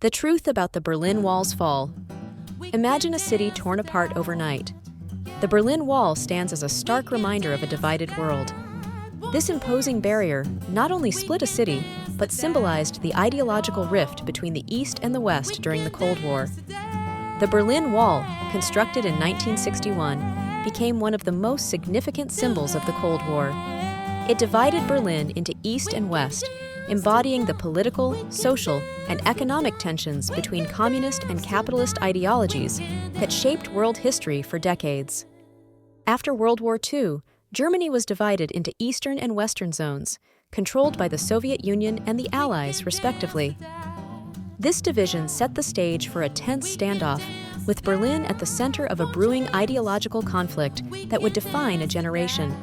The truth about the Berlin Wall's fall. Imagine a city torn apart overnight. The Berlin Wall stands as a stark reminder of a divided world. This imposing barrier not only split a city, but symbolized the ideological rift between the East and the West during the Cold War. The Berlin Wall, constructed in 1961, became one of the most significant symbols of the Cold War. It divided Berlin into East and West, embodying the political, social, and economic tensions between communist and capitalist ideologies that shaped world history for decades. After World War II, Germany was divided into Eastern and Western zones, controlled by the Soviet Union and the Allies, respectively. This division set the stage for a tense standoff, with Berlin at the center of a brewing ideological conflict that would define a generation.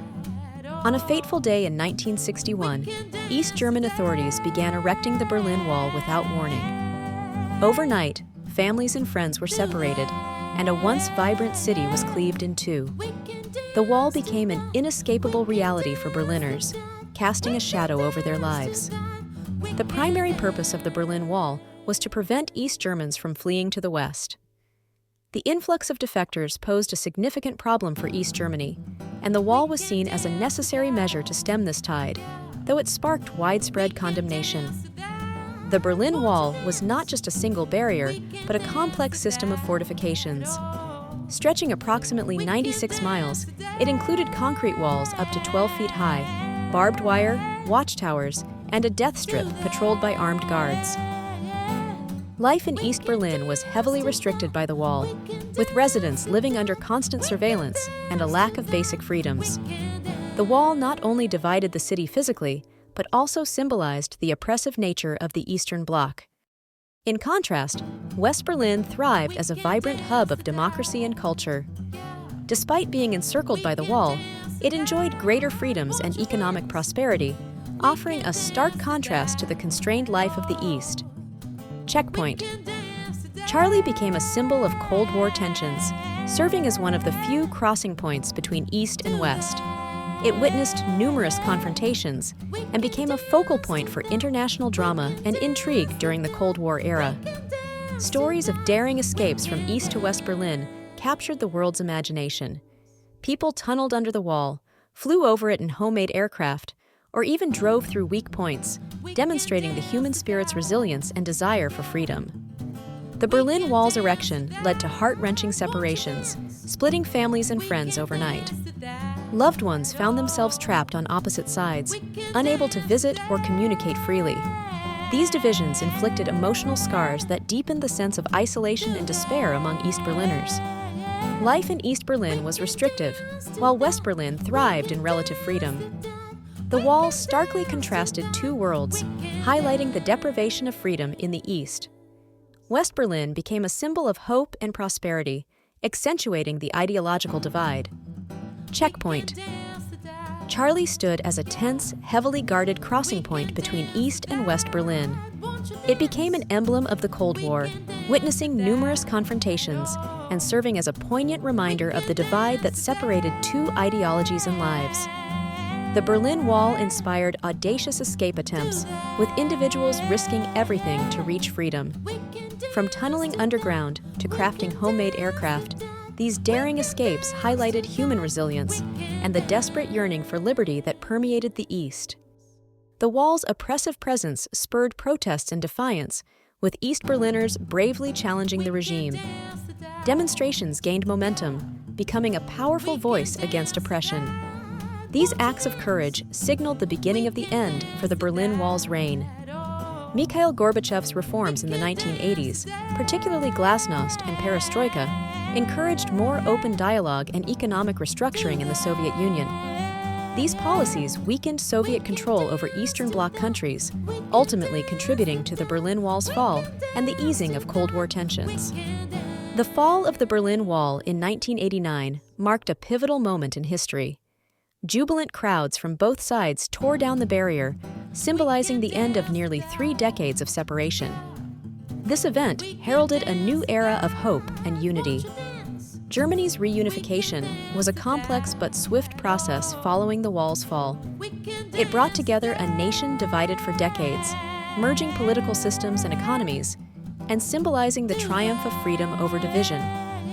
On a fateful day in 1961, East German authorities began erecting the Berlin Wall without warning. Overnight, families and friends were separated, and a once vibrant city was cleaved in two. The wall became an inescapable reality for Berliners, casting a shadow over their lives. The primary purpose of the Berlin Wall was to prevent East Germans from fleeing to the West. The influx of defectors posed a significant problem for East Germany, and the wall was seen as a necessary measure to stem this tide, though it sparked widespread condemnation. The Berlin Wall was not just a single barrier, but a complex system of fortifications. Stretching approximately 96 miles, it included concrete walls up to 12 feet high, barbed wire, watchtowers, and a death strip patrolled by armed guards. Life in East Berlin was heavily restricted by the wall, with residents living under constant surveillance and a lack of basic freedoms. The wall not only divided the city physically, but also symbolized the oppressive nature of the Eastern Bloc. In contrast, West Berlin thrived as a vibrant hub of democracy and culture. Despite being encircled by the wall, it enjoyed greater freedoms and economic prosperity, offering a stark contrast to the constrained life of the East. Checkpoint. Charlie became a symbol of Cold War tensions, serving as one of the few crossing points between East and West. It witnessed numerous confrontations and became a focal point for international drama and intrigue during the Cold War era. Stories of daring escapes from East to West Berlin captured the world's imagination. People tunneled under the wall, flew over it in homemade aircraft, or even drove through weak points, demonstrating the human spirit's resilience and desire for freedom. The Berlin Wall's erection led to heart-wrenching separations, splitting families and friends overnight. Loved ones found themselves trapped on opposite sides, unable to visit or communicate freely. These divisions inflicted emotional scars that deepened the sense of isolation and despair among East Berliners. Life in East Berlin was restrictive, while West Berlin thrived in relative freedom. The wall starkly contrasted two worlds, highlighting the deprivation of freedom in the East. West Berlin became a symbol of hope and prosperity, accentuating the ideological divide. Checkpoint. Charlie stood as a tense, heavily guarded crossing point between East and West Berlin. It became an emblem of the Cold War, witnessing numerous confrontations and serving as a poignant reminder of the divide that separated two ideologies and lives. The Berlin Wall inspired audacious escape attempts, with individuals risking everything to reach freedom. From tunneling underground to crafting homemade aircraft, these daring escapes highlighted human resilience and the desperate yearning for liberty that permeated the East. The wall's oppressive presence spurred protests and defiance, with East Berliners bravely challenging the regime. Demonstrations gained momentum, becoming a powerful voice against oppression. These acts of courage signaled the beginning of the end for the Berlin Wall's reign. Mikhail Gorbachev's reforms in the 1980s, particularly Glasnost and Perestroika, encouraged more open dialogue and economic restructuring in the Soviet Union. These policies weakened Soviet control over Eastern Bloc countries, ultimately contributing to the Berlin Wall's fall and the easing of Cold War tensions. The fall of the Berlin Wall in 1989 marked a pivotal moment in history. Jubilant crowds from both sides tore down the barrier, symbolizing the end of nearly 3 decades of separation. This event heralded a new era of hope and unity. Germany's reunification was a complex but swift process following the wall's fall. It brought together a nation divided for decades, merging political systems and economies, and symbolizing the triumph of freedom over division,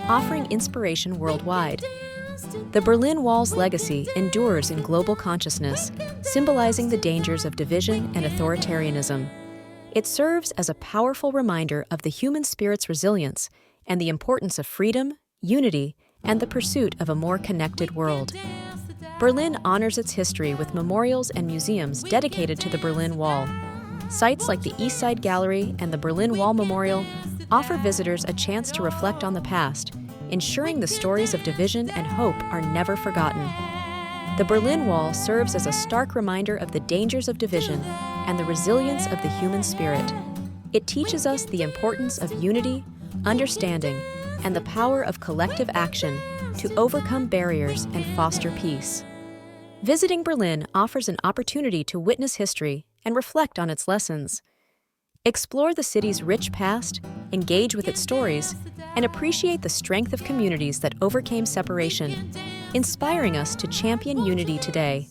offering inspiration worldwide. The Berlin Wall's legacy endures in global consciousness, symbolizing the dangers of division and authoritarianism. It serves as a powerful reminder of the human spirit's resilience and the importance of freedom, unity, and the pursuit of a more connected world. Berlin honors its history with memorials and museums dedicated to the Berlin Wall. Sites like the East Side Gallery and the Berlin Wall Memorial offer visitors a chance to reflect on the past, ensuring the stories of division and hope are never forgotten. The Berlin Wall serves as a stark reminder of the dangers of division and the resilience of the human spirit. It teaches us the importance of unity, understanding, and the power of collective action to overcome barriers and foster peace. Visiting Berlin offers an opportunity to witness history and reflect on its lessons. Explore the city's rich past, engage with its stories, and appreciate the strength of communities that overcame separation, inspiring us to champion unity today.